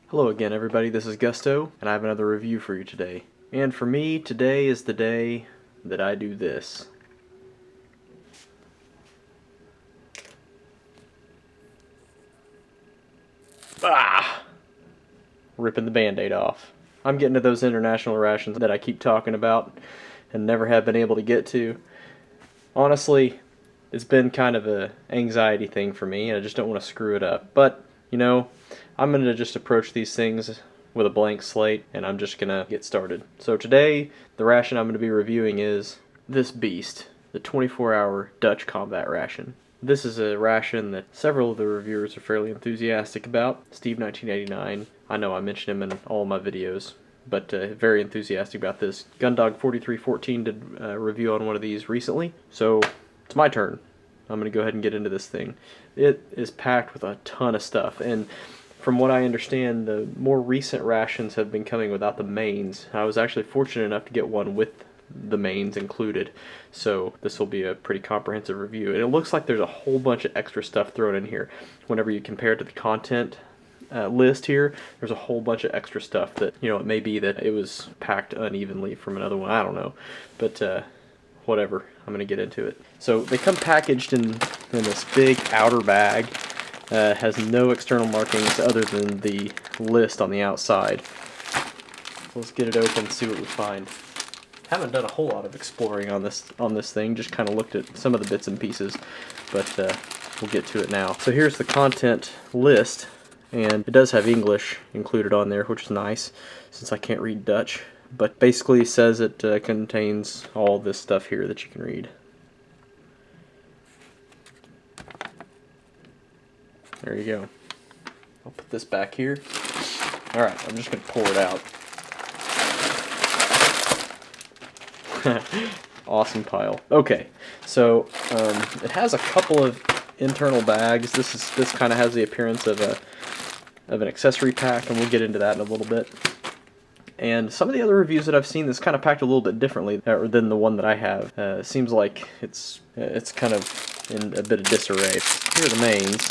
Hello again everybody, this is Gusto, and I have another review for you today. And for me, today is the day that I do this. Ah! Ripping the band-aid off. I'm getting to those international rations that I keep talking about and never have been able to get to. Honestly, it's been kind of an anxiety thing for me, and I just don't want to screw it up. But, you know, I'm going to just approach these things with a blank slate, and I'm just going to get started. So today, the ration I'm going to be reviewing is this beast, the 24-hour Dutch combat ration. This is a ration that several of the reviewers are fairly enthusiastic about. Steve1989, I know I mention him in all my videos, but very enthusiastic about this. Gundog4314 did a review on one of these recently, so it's my turn. I'm going to go ahead and get into this thing. It is packed with a ton of stuff, and from what I understand, the more recent rations have been coming without the mains. I was actually fortunate enough to get one with the mains included, so this will be a pretty comprehensive review. And it looks like there's a whole bunch of extra stuff thrown in here. Whenever you compare it to the content list here, there's a whole bunch of extra stuff that, you know, it may be that it was packed unevenly from another one, I don't know, but whatever, I'm going to get into it. So they come packaged in this big outer bag. Has no external markings other than the list on the outside. Let's get it open and see what we find. Haven't done a whole lot of exploring on this thing, just kind of looked at some of the bits and pieces, but we'll get to it now. So here's the content list, and it does have English included on there, which is nice since I can't read Dutch, but basically says it contains all this stuff here that you can read. There you go. I'll put this back here. Alright, I'm just going to pour it out. Awesome pile. Okay, so it has a couple of internal bags. This kind of has the appearance of an accessory pack, and we'll get into that in a little bit. And some of the other reviews that I've seen, this kind of packed a little bit differently than the one that I have. It seems like it's kind of in a bit of disarray. Here are the mains.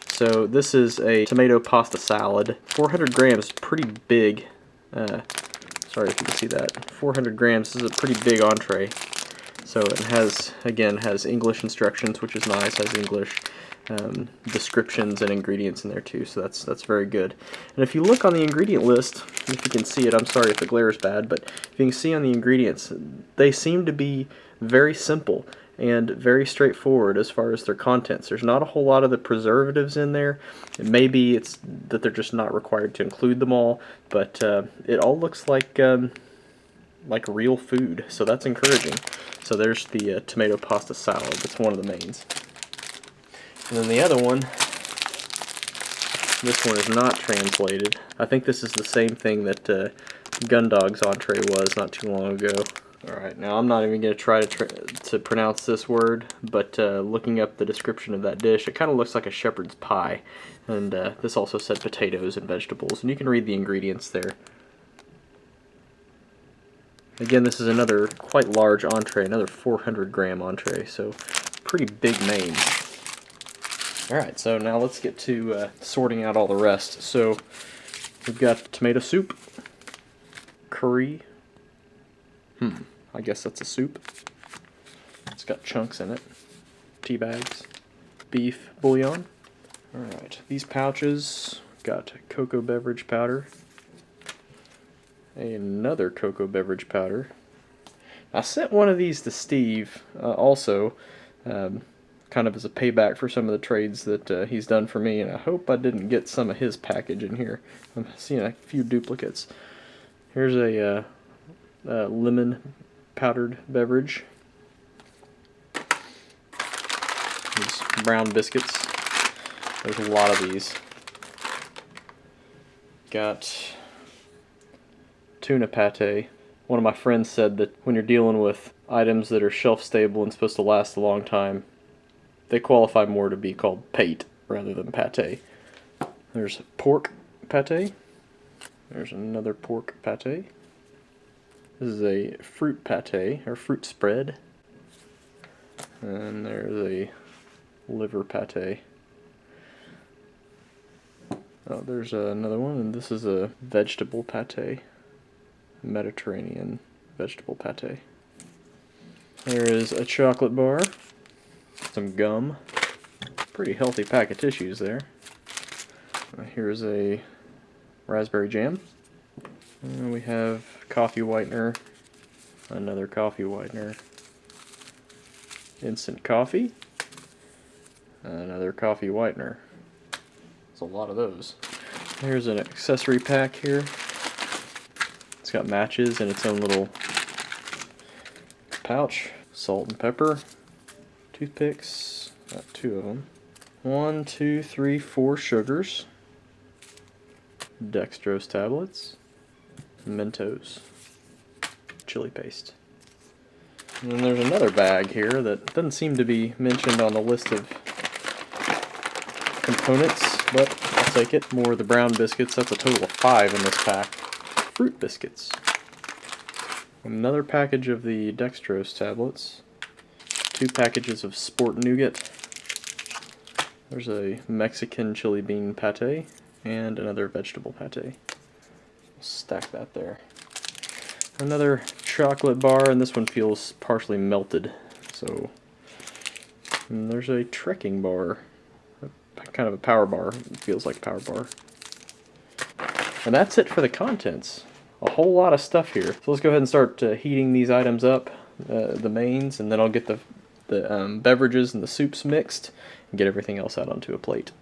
So this is a tomato pasta salad. 400 grams, pretty big. Sorry if you can see that. 400 grams, this is a pretty big entree. So it has English instructions, which is nice. Has English descriptions and ingredients in there too, so that's very good. And if you look on the ingredient list, if you can see it, I'm sorry if the glare is bad, but if you can see on the ingredients, they seem to be very simple and very straightforward as far as their contents. There's not a whole lot of the preservatives in there. Maybe it's that they're just not required to include them all, but it all looks like real food, so that's encouraging. So there's the tomato pasta salad. That's one of the mains. And then the other one, this one is not translated. I think this is the same thing that Gundog's entree was not too long ago. Alright, now I'm not even going to try to pronounce this word, but looking up the description of that dish, it kind of looks like a shepherd's pie. And this also said potatoes and vegetables, and you can read the ingredients there. Again, this is another quite large entree, another 400 gram entree, so pretty big main. Alright, so now let's get to sorting out all the rest. So we've got tomato soup, curry. I guess that's a soup. It's got chunks in it. Tea bags. Beef bouillon. Alright, these pouches got cocoa beverage powder. Another cocoa beverage powder. I sent one of these to Steve also, kind of as a payback for some of the trades that he's done for me, and I hope I didn't get some of his package in here. I'm seeing a few duplicates. Here's a lemon powdered beverage. These brown biscuits. There's a lot of these. Got tuna pate. One of my friends said that when you're dealing with items that are shelf stable and supposed to last a long time, they qualify more to be called pate rather than pate. There's pork pate. There's another pork pate. This is a fruit pate, or fruit spread. And there's a liver pate. Oh, there's another one, and this is a vegetable pate. Mediterranean vegetable pate. There is a chocolate bar, some gum, pretty healthy pack of tissues there. Here's a raspberry jam. And we have coffee whitener, another coffee whitener, instant coffee, another coffee whitener. There's a lot of those. Here's an accessory pack here. It's got matches in its own little pouch. Salt and pepper, toothpicks, got 2 of them. 1, 2, 3, 4 sugars, dextrose tablets, Mentos, chili paste. And then there's another bag here that doesn't seem to be mentioned on the list of components, but I'll take it. More of the brown biscuits. That's a total of 5 in this pack. Fruit biscuits. Another package of the dextrose tablets. 2 packages of sport nougat. There's a Mexican chili bean pate and another vegetable pate. Stack that there. Another chocolate bar, and this one feels partially melted. So, and there's a trekking bar, kind of a power bar. It feels like a power bar. And that's it for the contents. A whole lot of stuff here. So let's go ahead and start heating these items up, the mains, and then I'll get the beverages and the soups mixed and get everything else out onto a plate.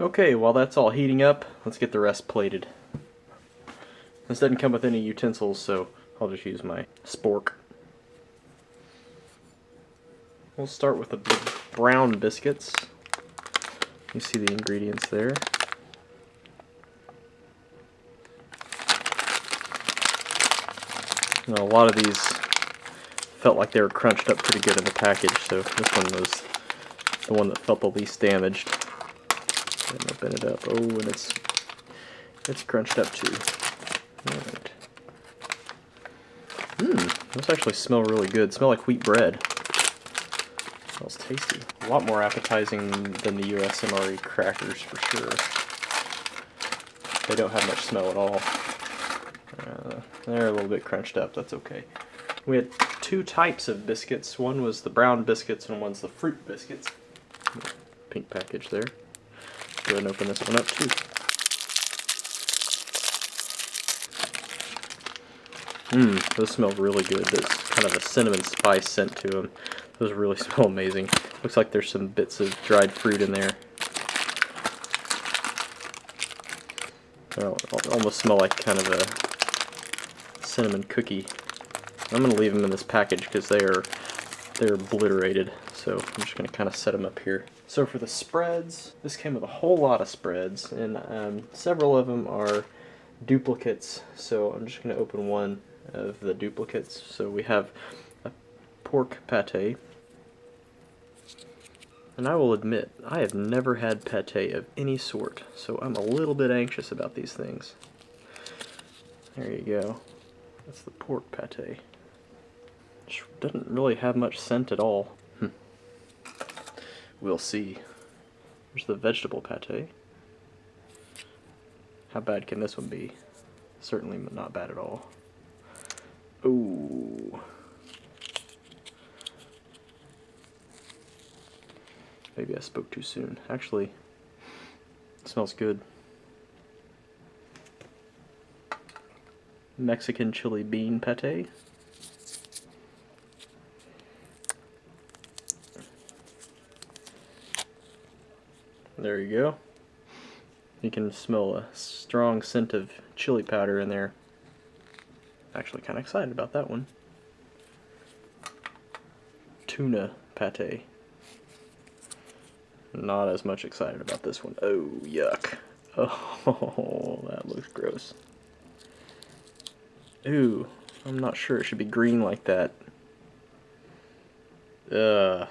Okay, while that's all heating up, let's get the rest plated. This doesn't come with any utensils, so I'll just use my spork. We'll start with the brown biscuits. You see the ingredients there. Now, a lot of these felt like they were crunched up pretty good in the package, so this one was the one that felt the least damaged. And open it up. Oh, and it's crunched up too. Alright. Those actually smell really good. Smell like wheat bread. Smells tasty. A lot more appetizing than the US MRE crackers for sure. They don't have much smell at all. They're a little bit crunched up. That's okay. We had 2 types of biscuits. One was the brown biscuits and one's the fruit biscuits. Pink package there. Go ahead and open this one up too. Those smell really good. There's kind of a cinnamon spice scent to them. Those really smell amazing. Looks like there's some bits of dried fruit in there. They almost smell like kind of a cinnamon cookie. I'm going to leave them in this package because they're obliterated. So I'm just going to kind of set them up here. So for the spreads, this came with a whole lot of spreads, and several of them are duplicates. So I'm just going to open one of the duplicates. So we have a pork pate, and I will admit I have never had pate of any sort, so I'm a little bit anxious about these things. There you go. That's the pork pate. Which doesn't really have much scent at all. We'll see. There's the vegetable pate. How bad can this one be? Certainly not bad at all. Ooh. Maybe I spoke too soon. Actually, it smells good. Mexican chili bean pate. There you go. You can smell a strong scent of chili powder in there. Actually kind of excited about that one. Tuna pate. Not as much excited about this one. Oh, yuck. Oh, that looks gross. Ooh, I'm not sure it should be green like that. Oh,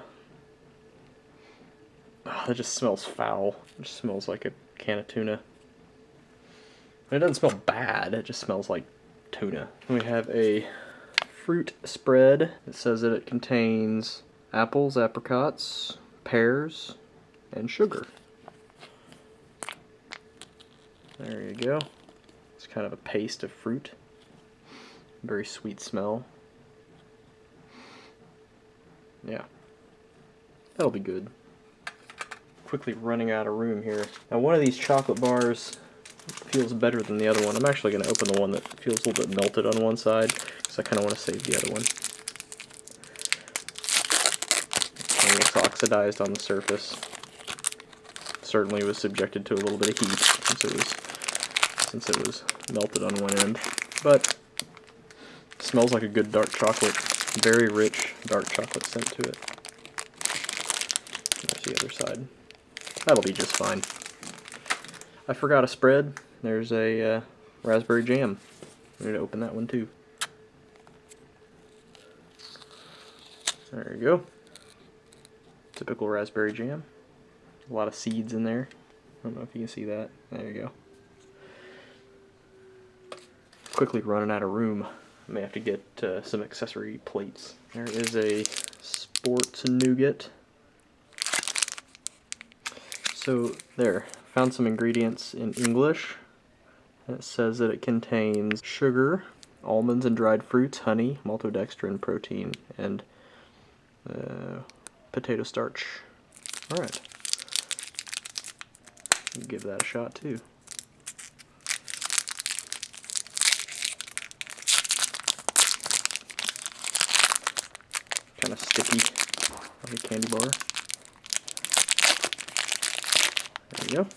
that just smells foul. It just smells like a can of tuna. And it doesn't smell bad, it just smells like tuna. We have a fruit spread. It says that it contains apples, apricots, pears, and sugar. There you go. It's kind of a paste of fruit. Very sweet smell. Yeah. That'll be good. Quickly running out of room here. Now one of these chocolate bars feels better than the other one. I'm actually going to open the one that feels a little bit melted on one side because I kind of want to save the other one. It looks oxidized on the surface. Certainly was subjected to a little bit of heat since it was melted on one end. But it smells like a good dark chocolate. Very rich dark chocolate scent to it. There's the other side. That'll be just fine. I forgot a spread. There's a raspberry jam. I'm going to open that one too. There you go. Typical raspberry jam. A lot of seeds in there. I don't know if you can see that. There you go. Quickly running out of room. I may have to get some accessory plates. There is a sports nougat. So there, found some ingredients in English. It says that it contains sugar, almonds and dried fruits, honey, maltodextrin, protein, and potato starch. Alright. Give that a shot too. Kind of sticky, like a candy bar. There you go.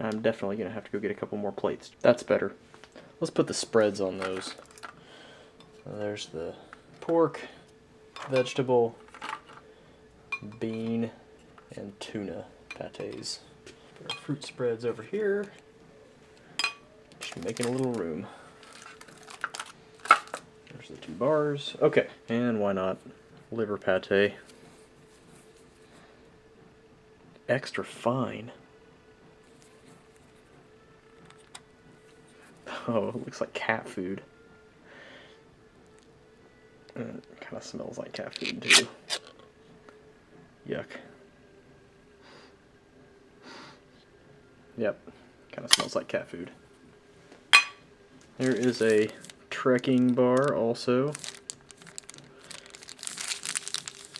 I'm definitely going to have to go get a couple more plates. That's better. Let's put the spreads on those. There's the pork, vegetable, bean, and tuna pâtés. Put our fruit spreads over here. Just making a little room. There's the 2 bars. Okay, and why not liver pâté. Extra fine. Oh, it looks like cat food. And it kind of smells like cat food too. Yuck. Yep, kind of smells like cat food. There is a trekking bar also.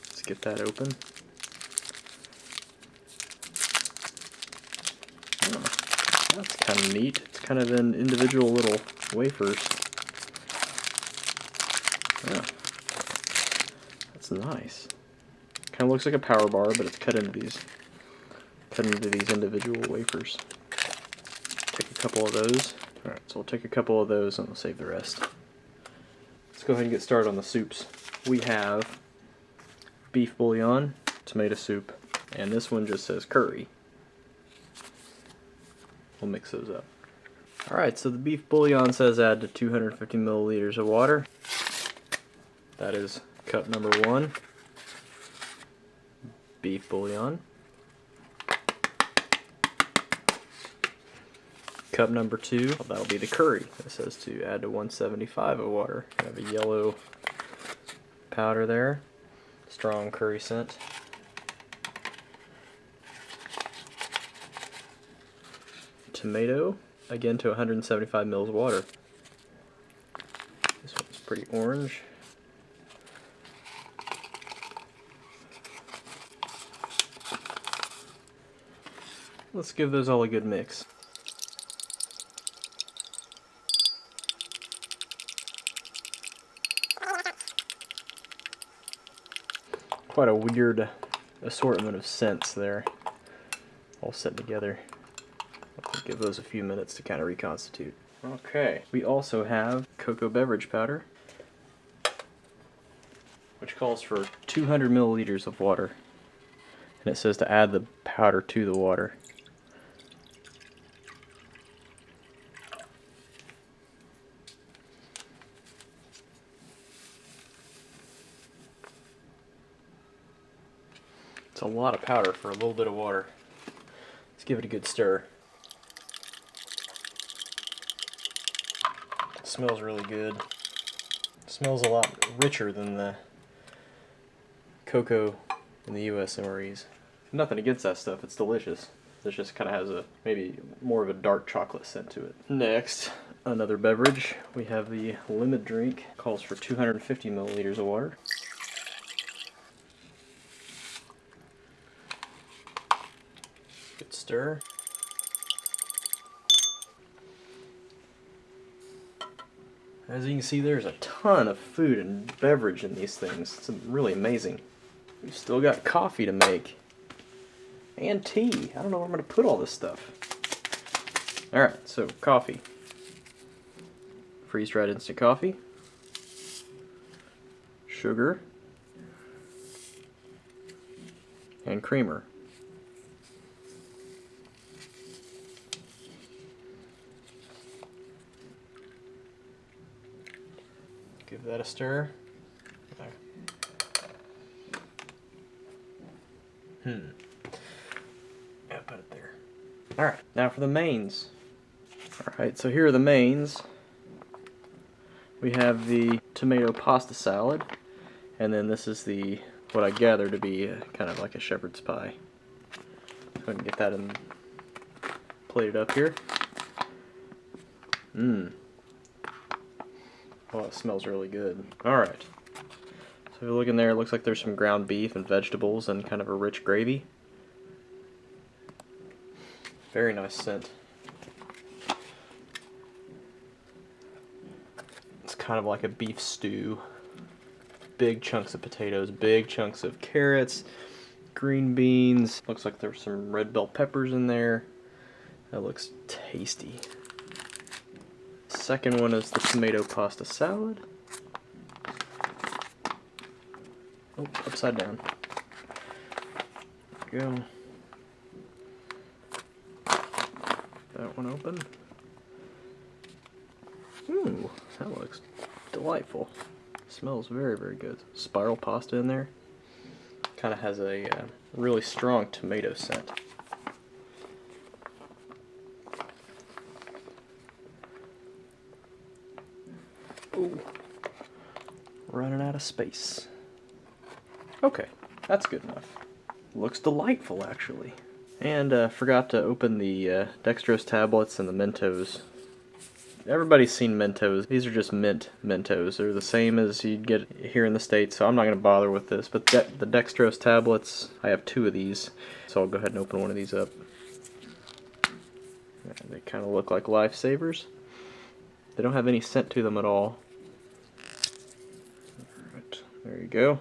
Let's get that open. Oh, that's kind of neat. It's kind of in individual little wafers. Yeah, that's nice. Kind of looks like a power bar, but it's cut into these individual wafers. Take a couple of those. Alright, so we'll take a couple of those and we'll save the rest. Let's go ahead and get started on the soups. We have beef bouillon, tomato soup, and this one just says curry. We'll mix those up. Alright, so the beef bouillon says add to 250 milliliters of water. That is cup number 1. Beef bouillon. Cup number 2, that'll be the curry. It says to add to 175 of water. We have a yellow powder there. Strong curry scent. Tomato, again to 175 mils of water. This one's pretty orange. Let's give those all a good mix. Quite a weird assortment of scents there, all set together. I'll give those a few minutes to kind of reconstitute. Okay, we also have cocoa beverage powder, which calls for 200 milliliters of water. And it says to add the powder to the water. It's a lot of powder for a little bit of water. Let's give it a good stir. It smells really good. It smells a lot richer than the cocoa in the US MREs. Nothing against that stuff, it's delicious. It just kind of has a maybe more of a dark chocolate scent to it. Next, another beverage. We have the lemon drink. Calls for 250 milliliters of water. Good stir. As you can see, there's a ton of food and beverage in these things. It's really amazing. We've still got coffee to make. And tea. I don't know where I'm going to put all this stuff. Alright, so coffee. Freeze-dried instant coffee. Sugar. And creamer. Give that a stir. Yeah, put it there. Alright, now for the mains. Alright, so here are the mains. We have the tomato pasta salad, and then this is the, what I gather to be kind of like a shepherd's pie. So I can get that in, plated up here. Oh, it smells really good. Alright. So if you look in there, it looks like there's some ground beef and vegetables and kind of a rich gravy. Very nice scent. It's kind of like a beef stew. Big chunks of potatoes, big chunks of carrots, green beans. Looks like there's some red bell peppers in there. That looks tasty. Second one is the tomato pasta salad. Oh, upside down. There we go. That one open. Ooh, that looks delightful. Smells very, very good. Spiral pasta in there. Kind of has a really strong tomato scent. Ooh, running out of space. Okay, that's good enough. Looks delightful, actually. And forgot to open the dextrose tablets and the Mentos. Everybody's seen Mentos. These are just mint Mentos. They're the same as you'd get here in the States, so I'm not going to bother with this. But the dextrose tablets, I have 2 of these, so I'll go ahead and open one of these up. They kind of look like lifesavers. They don't have any scent to them at all. Alright, there you go.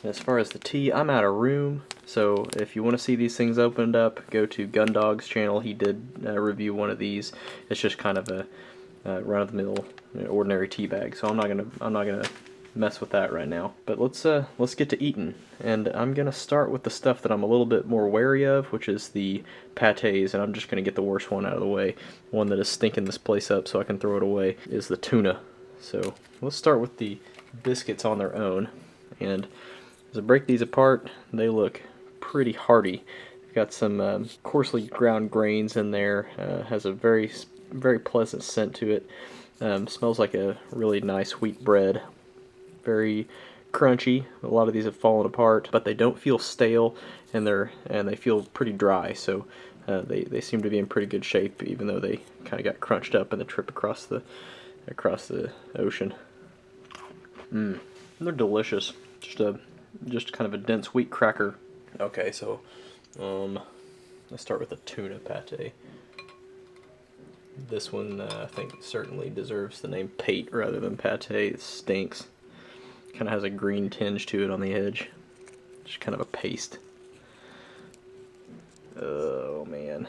As far as the tea, I'm out of room, so if you want to see these things opened up, go to Gundog's channel. He did review one of these. It's just kind of a run-of-the-mill, ordinary tea bag, so I'm not gonna mess with that right now. But let's get to eating, and I'm gonna start with the stuff that I'm a little bit more wary of, which is the pâtés, and I'm just gonna get the worst one out of the way. One that is stinking this place up, so I can throw it away, is the tuna. So let's start with the biscuits on their own, and as I break these apart, they look pretty hearty. Got some coarsely ground grains in there. Has a very, very pleasant scent to it. Smells like a really nice wheat bread. Very crunchy. A lot of these have fallen apart, but they don't feel stale, and they feel pretty dry. So they seem to be in pretty good shape, even though they kind of got crunched up in the trip across the ocean. They're delicious. Just kind of a dense wheat cracker. Okay, so let's start with the tuna pate. This one I think certainly deserves the name pate rather than pate. It stinks. Kind of has a green tinge to it on the edge. Just kind of a paste. Oh man,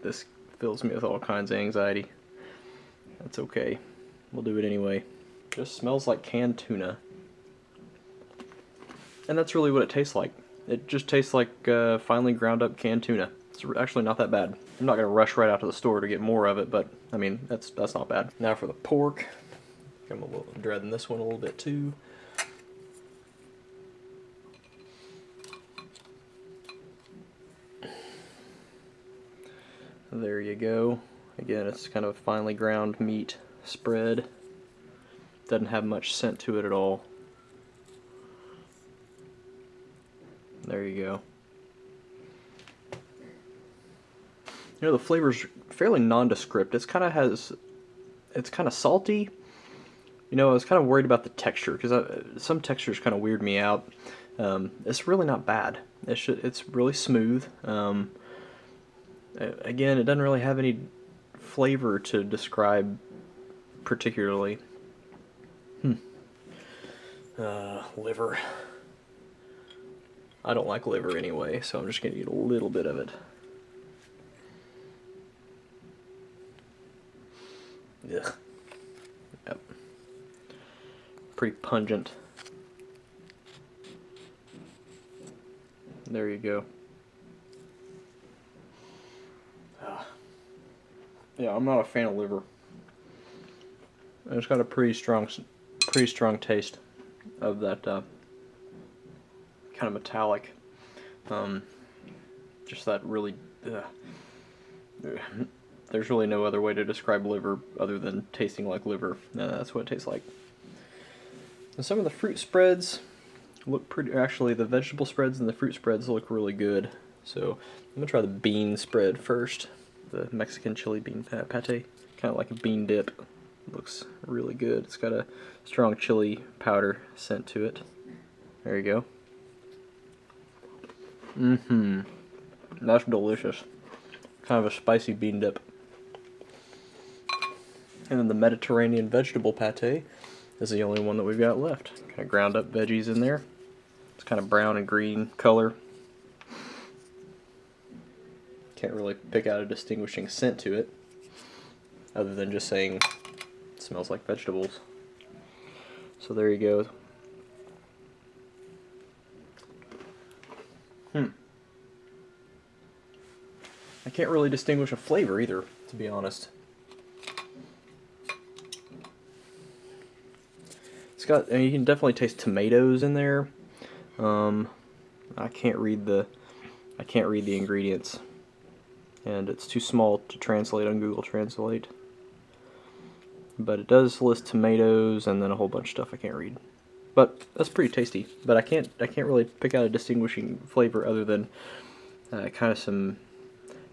this fills me with all kinds of anxiety. That's okay. We'll do it anyway. Just smells like canned tuna. And that's really what it tastes like. It just tastes like finely ground up canned tuna. It's actually not that bad. I'm not going to rush right out to the store to get more of it, but I mean, that's not bad. Now for the pork. I'm dreading this one a little bit too. There you go. Again, it's kind of finely ground meat spread. Doesn't have much scent to it at all. There you go. You know, the flavor's fairly nondescript. It's kind of salty. You know, I was kind of worried about the texture because some textures kind of weird me out. It's really not bad. It's really smooth. Again, it doesn't really have any flavor to describe particularly. Liver. I don't like liver anyway, so I'm just going to eat a little bit of it. Ugh. Yep. Pretty pungent. There you go. Yeah, I'm not a fan of liver. It's got a pretty strong taste of that kind of metallic. Just that really. There's really no other way to describe liver other than tasting like liver. That's what it tastes like. And some of the fruit spreads look pretty. Actually, the vegetable spreads and the fruit spreads look really good. So I'm gonna try the bean spread first. The Mexican chili bean pate, kind of like a bean dip. Looks really good. It's got a strong chili powder scent to it. There you go. That's delicious. Kind of a spicy bean dip. And then the Mediterranean vegetable pate is the only one that we've got left. Kind of ground up veggies in there. It's kind of brown and green color. Can't really pick out a distinguishing scent to it, other than just saying it smells like vegetables. So there you go. I can't really distinguish a flavor either, to be honest. It's got, you can definitely taste tomatoes in there. I can't read the ingredients, and it's too small to translate on Google Translate. But it does list tomatoes and then a whole bunch of stuff I can't read. But that's pretty tasty. But I can't really pick out a distinguishing flavor other than kind of some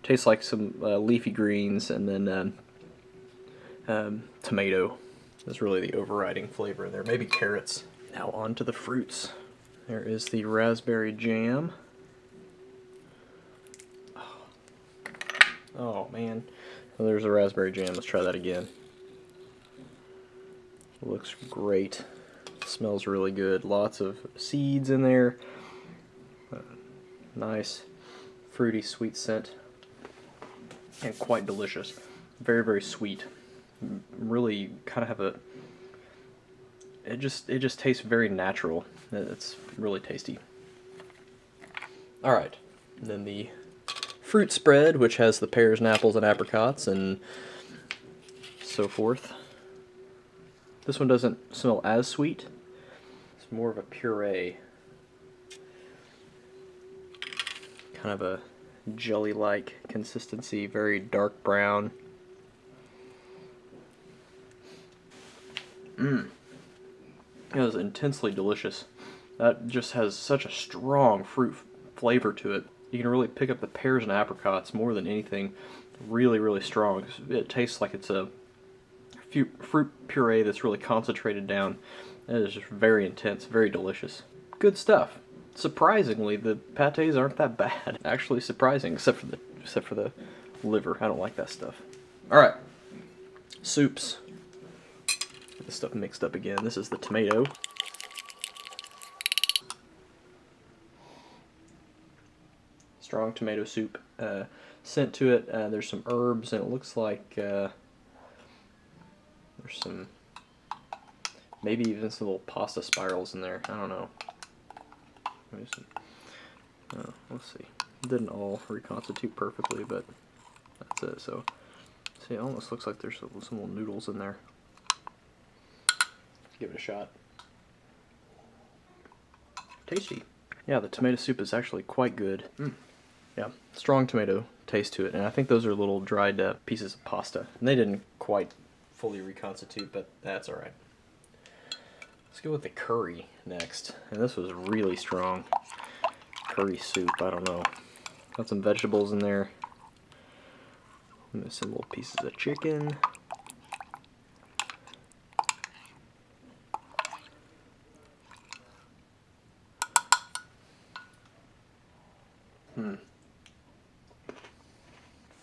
tastes like some leafy greens, and then tomato is really the overriding flavor in there. Maybe carrots. Now on to the fruits. There is the raspberry jam. Oh man. Well, there's the raspberry jam. Let's try that again. Looks great. Smells really good. Lots of seeds in there. Nice fruity sweet scent. And quite delicious. Very, very sweet. Really kind of have a... It just tastes very natural. It's really tasty. Alright. Then the fruit spread, which has the pears and apples and apricots and so forth. This one doesn't smell as sweet. It's more of a puree. Kind of a jelly-like consistency, very dark brown. It is intensely delicious. That just has such a strong fruit flavor to it. You can really pick up the pears and apricots more than anything. Really, really strong. It tastes like it's a fruit puree that's really concentrated down. It is just very intense, very delicious. Good stuff. Surprisingly, the pâtés aren't that bad. Actually surprising, except for the liver. I don't like that stuff. Alright. Soups. Get this stuff mixed up again. This is the tomato. Strong tomato soup. Scent to it. There's some herbs, and it looks like there's some, maybe even some little pasta spirals in there. I don't know. Let's see. It didn't all reconstitute perfectly, but that's it. So, see, it almost looks like there's some little noodles in there. Give it a shot. Tasty. Yeah, the tomato soup is actually quite good. Yeah, strong tomato taste to it. And I think those are little dried pieces of pasta. And they didn't quite fully reconstitute, but that's alright. Let's go with the curry next. And this was really strong. Curry soup, I don't know. Got some vegetables in there. And some little pieces of chicken.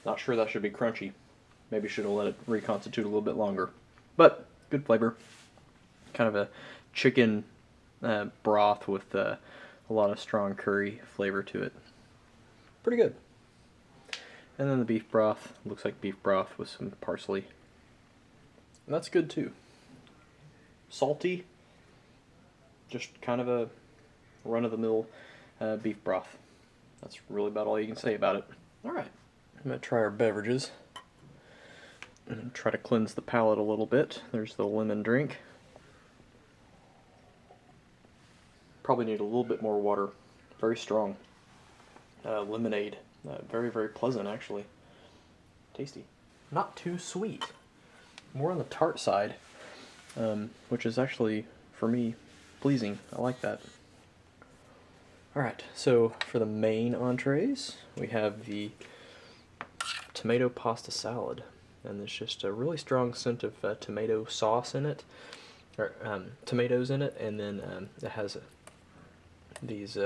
Not sure that should be crunchy. Maybe should have let it reconstitute a little bit longer. But good flavor. Kind of a chicken broth with a lot of strong curry flavor to it. Pretty good. And then the beef broth. Looks like beef broth with some parsley. And that's good too. Salty. Just kind of a run-of-the-mill beef broth. That's really about all you can say about it. Alright. I'm going to try our beverages and try to cleanse the palate a little bit. There's the lemon drink. Probably need a little bit more water. Very strong. Lemonade. Very, very pleasant actually. Tasty. Not too sweet. More on the tart side, which is actually, for me, pleasing. I like that. Alright, so for the main entrees, we have the tomato pasta salad, and there's just a really strong scent of tomato sauce in it, or tomatoes in it, and then it has these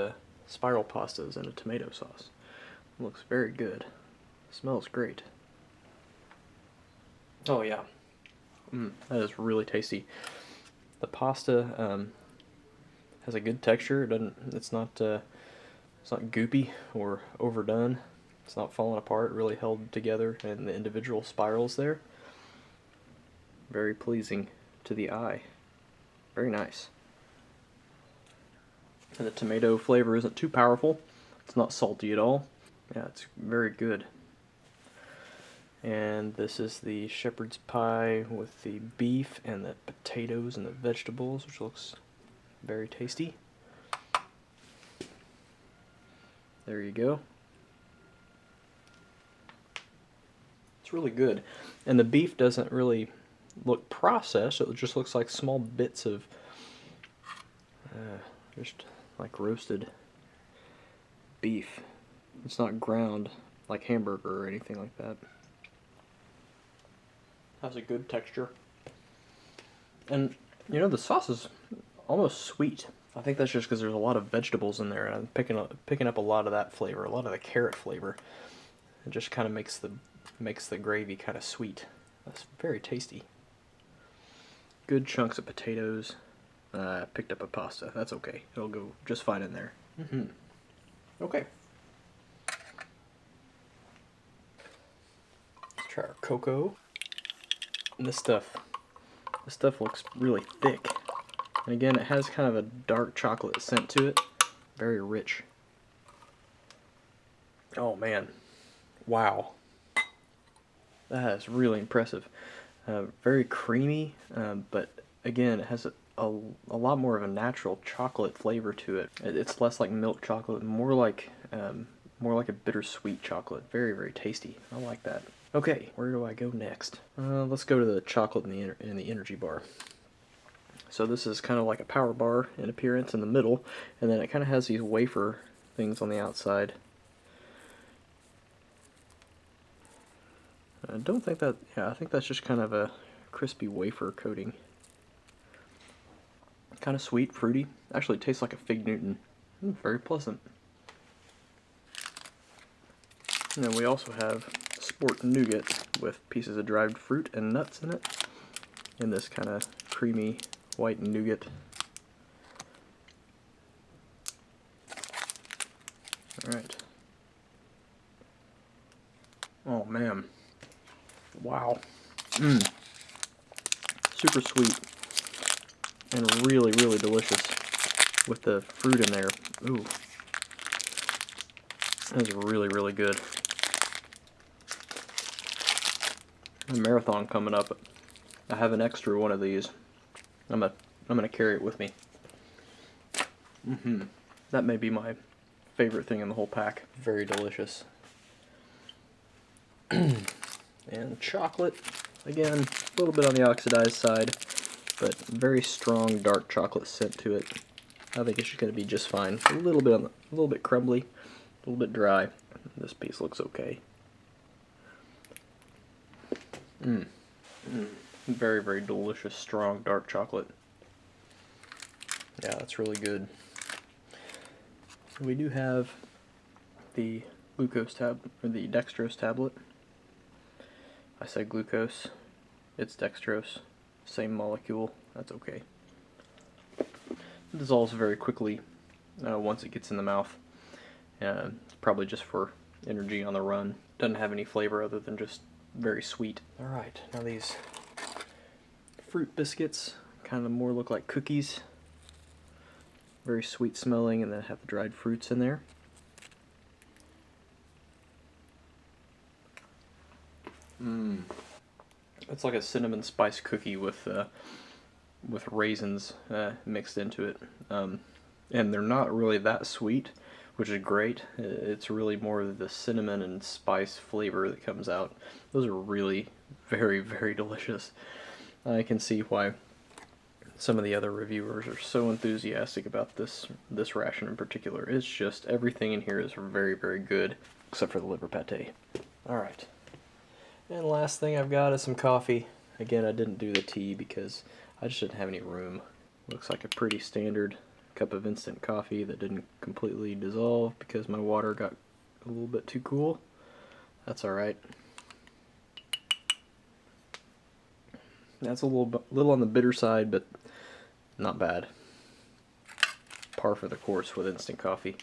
spiral pastas and a tomato sauce. It looks very good. Smells great. Oh yeah, that is really tasty. The pasta has a good texture. It's not goopy or overdone. It's not falling apart, really held together in the individual spirals there. Very pleasing to the eye. Very nice. And the tomato flavor isn't too powerful. It's not salty at all. Yeah, it's very good. And this is the shepherd's pie with the beef and the potatoes and the vegetables, which looks very tasty. There you go. It's really good. And the beef doesn't really look processed. It just looks like small bits of just like roasted beef. It's not ground like hamburger or anything like that. Has a good texture. And you know, the sauce is almost sweet. I think that's just because there's a lot of vegetables in there, and I'm picking up a lot of that flavor, a lot of the carrot flavor. It just kind of makes the gravy kind of sweet. That's very tasty. Good chunks of potatoes. Picked up a pasta. That's okay. It'll go just fine in there. Okay. Let's try our cocoa. And this stuff looks really thick. And again, it has kind of a dark chocolate scent to it. Very rich. Oh man. Wow. That is really impressive. Very creamy, but again, it has a lot more of a natural chocolate flavor to it. It's less like milk chocolate, more like a bittersweet chocolate. Very, very tasty. I like that. Okay, where do I go next? Let's go to the chocolate in the energy bar. So this is kind of like a power bar in appearance in the middle, and then it kind of has these wafer things on the outside. I don't think that, yeah, I think that's just kind of a crispy wafer coating. Kind of sweet, fruity. Actually tastes like a Fig Newton. Very pleasant. And then we also have Sport Nougat with pieces of dried fruit and nuts in it. In this kind of creamy white nougat. Alright. Oh man. Wow. Super sweet. And really, really delicious with the fruit in there. Ooh. That is really, really good. A marathon coming up. I have an extra one of these. I'm gonna carry it with me. That may be my favorite thing in the whole pack. Very delicious. And chocolate, again, a little bit on the oxidized side, but very strong dark chocolate scent to it. I think it's just going to be just fine. A little bit crumbly, a little bit dry. This piece looks okay. Very, very delicious, strong dark chocolate. Yeah, that's really good. So we do have the glucose or the dextrose tablet. I said glucose, it's dextrose, same molecule, that's okay. It dissolves very quickly once it gets in the mouth. It's probably just for energy on the run. Doesn't have any flavor other than just very sweet. Alright, now these fruit biscuits kind of more look like cookies. Very sweet smelling, and then have the dried fruits in there. It's like a cinnamon spice cookie with raisins mixed into it, and they're not really that sweet, which is great. It's really more of the cinnamon and spice flavor that comes out. Those are really very, very delicious. I can see why some of the other reviewers are so enthusiastic about this ration in particular. It's just everything in here is very, very good, except for the liver pate. Alright. And last thing I've got is some coffee. Again, I didn't do the tea because I just didn't have any room. Looks like a pretty standard cup of instant coffee that didn't completely dissolve because my water got a little bit too cool. That's alright. That's a little on the bitter side, but not bad. Par for the course with instant coffee.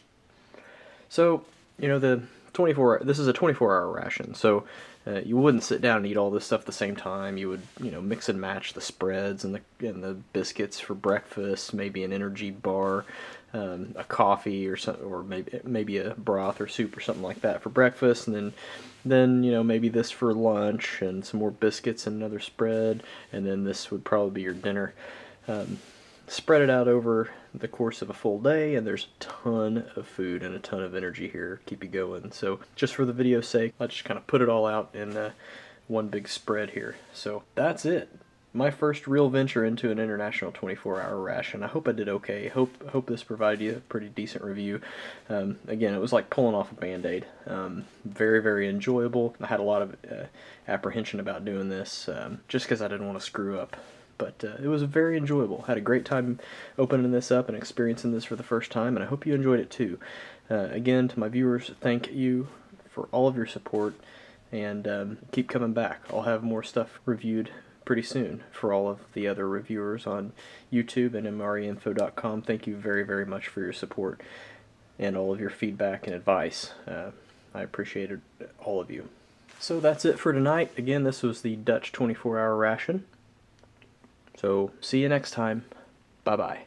So, you know, this is a 24-hour ration, so you wouldn't sit down and eat all this stuff at the same time. You would, you know, mix and match the spreads and the biscuits for breakfast, maybe an energy bar, a coffee or something, or maybe a broth or soup or something like that for breakfast, and then you know, maybe this for lunch and some more biscuits and another spread, and then this would probably be your dinner. Spread it out over the course of a full day, and there's a ton of food and a ton of energy here, keep you going. So just for the video's sake, I'll just kind of put it all out in one big spread here. So that's it. My first real venture into an international 24-hour ration. I hope I did okay. Hope this provided you a pretty decent review. Again, it was like pulling off a band-aid. Very, very enjoyable. I had a lot of apprehension about doing this just because I didn't want to screw up. But it was very enjoyable. Had a great time opening this up and experiencing this for the first time, and I hope you enjoyed it too. Again, to my viewers, thank you for all of your support, and keep coming back. I'll have more stuff reviewed pretty soon for all of the other reviewers on YouTube and MREinfo.com. Thank you very, very much for your support and all of your feedback and advice. I appreciated all of you. So that's it for tonight. Again, this was the Dutch 24-hour ration. So, see you next time. Bye-bye.